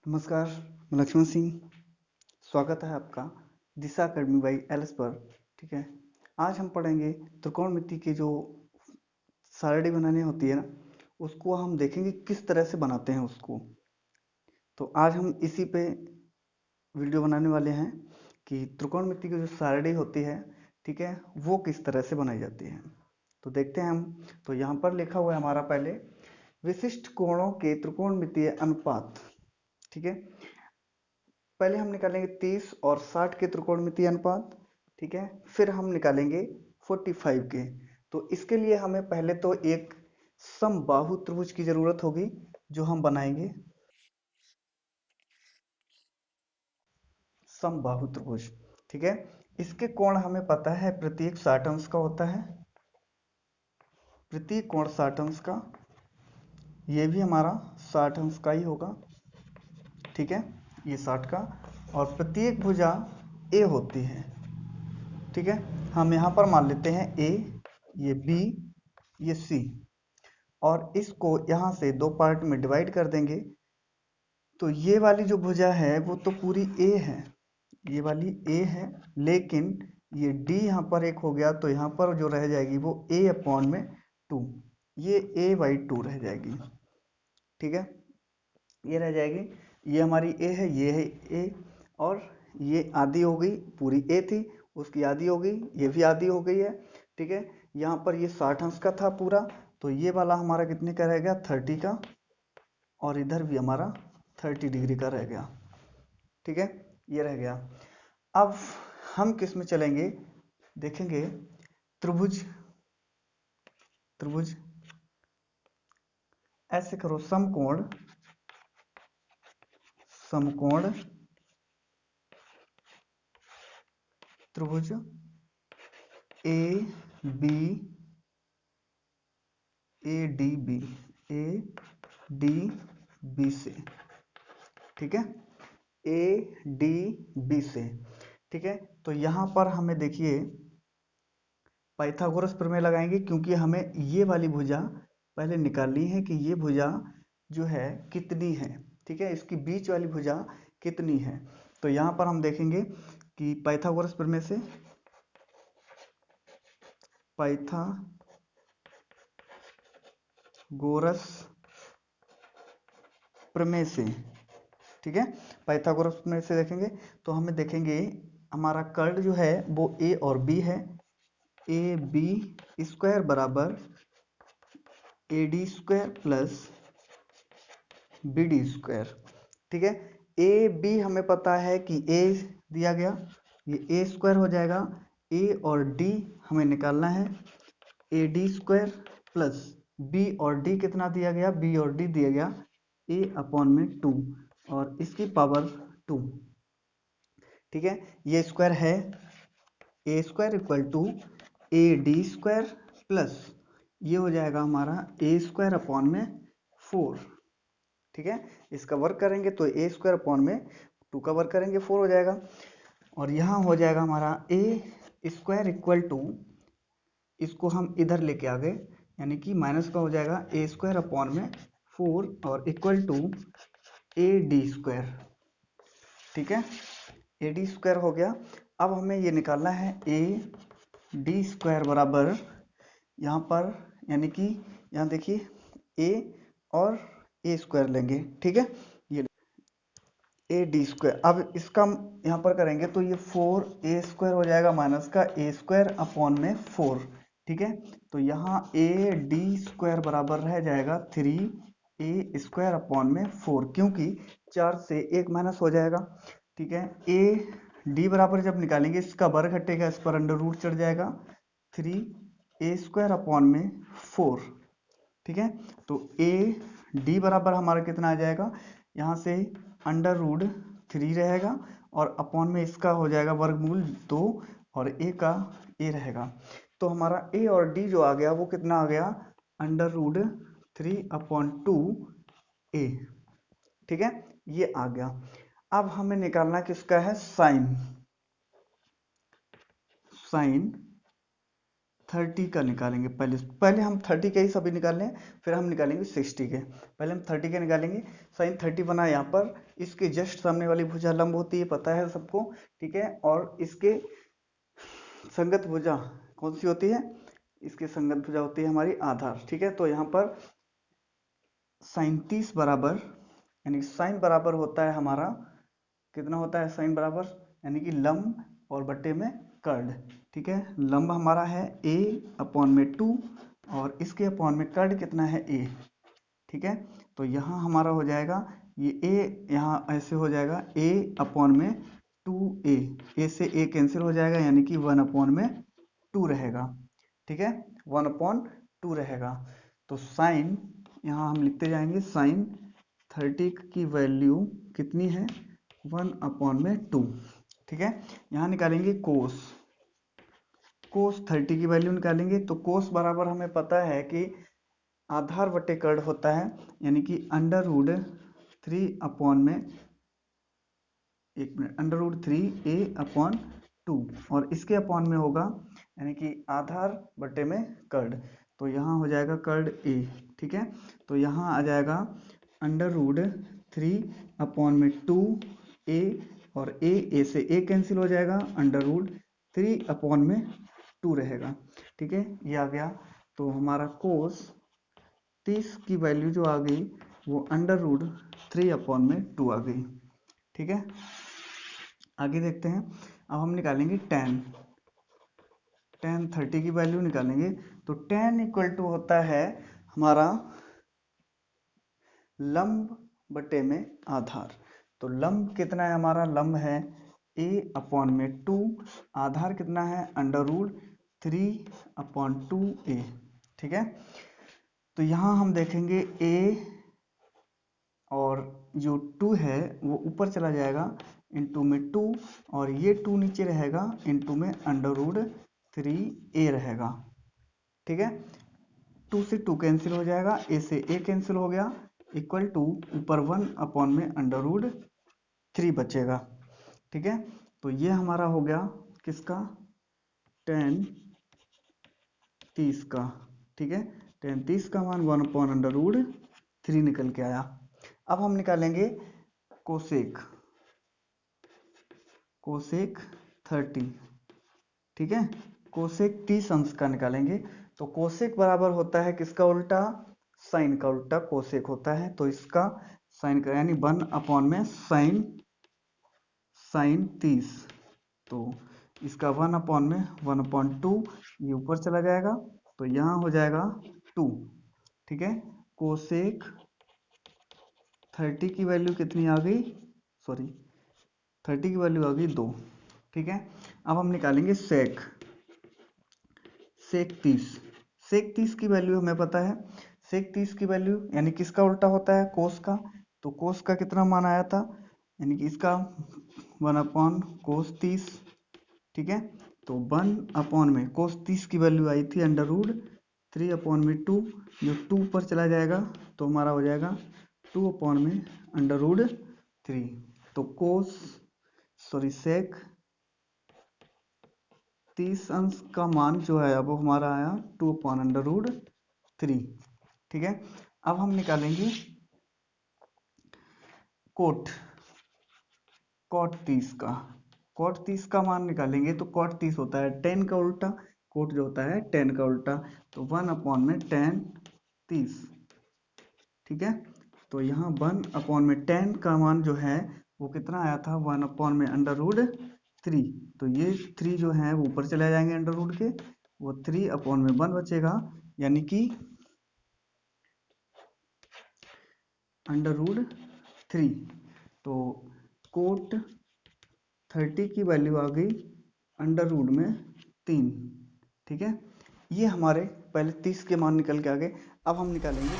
नमस्कार, मैं लक्ष्मण सिंह। स्वागत है आपका दिशा अकेडमी बाई एलएस पर। ठीक है, आज हम पढ़ेंगे त्रिकोणमिति की जो सारणी बनानी होती है ना, उसको हम देखेंगे किस तरह से बनाते हैं उसको। तो आज हम इसी पे वीडियो बनाने वाले हैं कि त्रिकोणमिति की जो सारणी होती है, ठीक है, वो किस तरह से बनाई जाती है। तो देखते हैं हम। तो यहाँ पर लिखा हुआ है हमारा पहले विशिष्ट कोणों के त्रिकोणमितीय अनुपात। ठीक है, पहले हम निकालेंगे 30 और 60 के त्रिकोणमितीय अनुपात। ठीक है, फिर हम निकालेंगे 45 के। तो इसके लिए हमें पहले तो एक समबाहु त्रिभुज की जरूरत होगी जो हम बनाएंगे। समबाहु त्रिभुज, ठीक है, इसके कोण हमें पता है प्रत्येक 60 अंश का होता है। प्रत्येक कोण 60 अंश का, ये भी हमारा 60 अंश का ही होगा। ठीक है, ये 60 का, और प्रत्येक भुजा ए होती है। ठीक है, हम यहाँ पर मान लेते हैं ए, ये बी, ये सी, और इसको यहाँ से दो पार्ट में डिवाइड कर देंगे। तो ये वाली जो भुजा है वो तो पूरी ए है, ये वाली ए है, लेकिन ये डी यहाँ पर एक हो गया, तो यहाँ पर जो रह जाएगी वो ए अपॉन में 2, ये ए बाई 2 रह जाएगी। ठीक है, ये रह जाएगी, ये हमारी ए है, ये है ए, और ये आधी हो गई, पूरी ए थी, उसकी आधी हो गई, ये भी आधी हो गई है। ठीक है, यहाँ पर ये 60 अंश का था पूरा, तो ये वाला हमारा कितने का रह गया, 30 का, और इधर भी हमारा 30 डिग्री का रह गया। ठीक है, ये रह गया। अब हम किस में चलेंगे, देखेंगे त्रिभुज। त्रिभुज ऐसे करो, समकोण, समकोण त्रिभुज A B, A D B, A D B से। ठीक है, ए डी बी से। ठीक है, तो यहाँ पर हमें देखिए पाइथागोरस प्रमेय लगाएंगे, क्योंकि हमें ये वाली भुजा पहले निकालनी है कि ये भुजा जो है कितनी है। ठीक है, इसकी बीच वाली भुजा कितनी है। तो यहाँ पर हम देखेंगे कि पाइथागोरस प्रमेय से, पाइथागोरस प्रमेय से, ठीक है, पाइथागोरस प्रमेय से देखेंगे तो हमें देखेंगे हमारा कर्ण जो है वो ए और बी है। ए बी स्क्वायर बराबर A D square plus B D square. ठीक है, ए बी हमें पता है कि ए दिया गया, ये ए स्क्वायर हो जाएगा, ए और डी हमें निकालना है, A D square plus B और डी कितना दिया गया, बी और डी दिया गया ए अपॉन में 2, और इसकी पावर 2। ठीक है, ये स्क्वायर है, a square equal to A D square plus ये हो जाएगा हमारा ए स्क्वायर अपॉन में 4। ठीक है, इसका वर्क करेंगे तो ए स्क्वायर अपॉन में 2 का वर्क करेंगे 4 हो जाएगा, और यहाँ हो जाएगा हमारा ए स्क्वायर इक्वल टू, इसको हम इधर लेके आ गए, यानी कि माइनस का हो जाएगा ए स्क्वायर अपॉन में 4 और equal to A D square. ठीक है, ए डी स्क्वायर हो गया। अब हमें ये निकालना है ए डी स्क्वायर बराबर, यहाँ पर यानी कि यहाँ देखिए ए और ए स्क्वायर लेंगे। ठीक है, ये ए डी स्क्वायर, अब इसका यहाँ पर करेंगे तो ये 4 ए स्क्वायर हो जाएगा माइनस का ए स्क्वायर अपॉन में 4। ठीक है, तो यहाँ ए डी स्क्वायर बराबर रह जाएगा 3 ए स्क्वायर अपॉन में 4, क्योंकि 4 से 1 माइनस हो जाएगा। ठीक है, ए डी बराबर जब निकालेंगे इसका वर्ग हटेगा, इस पर अंडर रूट चढ़ जाएगा, 3 ए स्क्वायर अपॉन में 4। ठीक है, तो ए डी बराबर हमारा कितना आ जाएगा, यहाँ से अंडर रूट 3 रहेगा, और अपॉन में इसका हो जाएगा वर्गमूल 2, और ए का ए रहेगा। तो हमारा ए और डी जो आ गया वो कितना आ गया, अंडर रूट 3 अपॉन 2 ए। ठीक है, ये आ गया। अब हमें निकालना किसका है, साइन। साइन 30 का निकालेंगे। पहले हम 30 के ही सभी निकाल लें, फिर हम निकालेंगे 60 के। पहले हम 30 के निकालेंगे। साइन 30 बना यहाँ पर, इसके जस्ट सामने वाली भुजा लंब होती है, पता है सबको, ठीक है। और इसके संगत भुजा कौन सी होती है? इसके संगत भुजा होती है हमारी आधार, ठीक है। तो यहाँ पर साइन 30 बराबर, यानी साइन बराबर होता है हमारा, कितना होता है साइन बराबर, यानी कि लंब और बट्टे में कर्ड, ठीक है। लंब हमारा है a अपॉन में 2 और इसके अपॉन में कर्ड कितना है a, ठीक है। तो यहाँ हमारा हो जाएगा ये a, यहाँ ऐसे हो जाएगा a अपॉन में 2a, a से a कैंसिल हो जाएगा, यानी कि 1 अपॉन में 2 रहेगा, ठीक है। 1 अपॉन 2 रहेगा। तो साइन यहाँ हम लिखते जाएंगे, साइन 30 की वैल्यू कितनी है? 1 अपॉन में 2, ठीक है। यहाँ निकालेंगे कोस, कोस 30 की वैल्यू निकालेंगे। तो कोस बराबर हमें पता है कि आधार बटे कर्ड होता है, यानी कि अंडर रूट 3 अपॉन में, एक मिनट, अंडर रूट 3 a अपॉन 2 और इसके अपॉन में होगा, यानी कि आधार बटे में कर्ड। तो यहाँ हो जाएगा कर्ड a, ठीक है। तो यहाँ आ जाएगा अंडर रूट 3 अपॉन में 2a और a से a कैंसिल हो जाएगा, अंडर रूट 3 अपॉन में 2 रहेगा, ठीक है। ये आ गया। तो हमारा कोस 30 की वैल्यू जो आ गई वो अंडर रूट 3 अपॉन में 2 आ गई, ठीक है। आगे देखते हैं। अब हम निकालेंगे tan 30 की वैल्यू निकालेंगे। तो tan इक्वल टू होता है हमारा लंब बटे में आधार। तो लंब कितना है हमारा? लंब है a अपॉन में 2, आधार कितना है? अंडर रूट 3 अपॉन 2a, ठीक है। तो यहाँ हम देखेंगे a और जो 2 है वो ऊपर चला जाएगा, इनटू में 2, और ये 2 नीचे रहेगा, इनटू में अंडर रूट 3a रहेगा, ठीक है। 2 से 2 कैंसिल हो जाएगा, a से a कैंसिल हो गया, इक्वल टू ऊपर 1 अपॉन में अंडर रूट 3 बचेगा, ठीक है। तो ये हमारा हो गया किसका? tan 30 का, ठीक है। tan 30 का मान 1 अपॉन अंडर रूट 3 निकल के आया। अब हम निकालेंगे कोसेक 30, ठीक है। कोसेक 30 अंश का निकालेंगे। तो कोसेक बराबर होता है किसका उल्टा? साइन का उल्टा कोसेक होता है। तो इसका साइन का, यानी 1 अपॉन में साइन 30, तो इसका 1 अपॉन में 1 अपॉन 2, ये ऊपर चला जाएगा, तो यहाँ हो जाएगा 2, ठीक है। कोसेक 30 की वैल्यू कितनी आ गई? 30 की वैल्यू आ गई 2, ठीक है। अब हम निकालेंगे सेक 30 की वैल्यू हमें पता है। सेक 30 की वैल्यू यानी किसका उल्टा होता है? कोस का। तो कोस का कितना मान आया था? यानी कि इसका 1 अपॉन कोस 30, ठीक है। तो 1 अपॉन में कोस 30 की वैल्यू आई थी अंडर रूट 3 अपॉन में 2, जो 2 ऊपर चला जाएगा तो हमारा हो जाएगा 2 अपॉन में अंडर रूट 3। तो सेक 30 अंश का मान जो है अब हमारा आया 2 अपॉन अंडर रूट 3, ठीक है। अब हम निकालेंगे कोट 30 का। कोट 30 का मान निकालेंगे तो कोट 30 होता है tan का उल्टा, कोट जो होता है tan का उल्टा, तो 1 अपॉन में tan 30, ठीक है। तो यहाँ 1 अपॉन में tan का मान जो है वो कितना आया था? 1 अपॉन में अंडर रूट 3, तो ये 3 जो है वो ऊपर चले जाएंगे अंडर रूट के, वो 3 अपॉन में 1 बचेगा, यानी कि अंडर रूट 3। तो कोट 30 की वैल्यू आ गई अंडर रूट में 3, ठीक है। ये हमारे पहले 30 के मान निकल के आ गए। अब हम निकालेंगे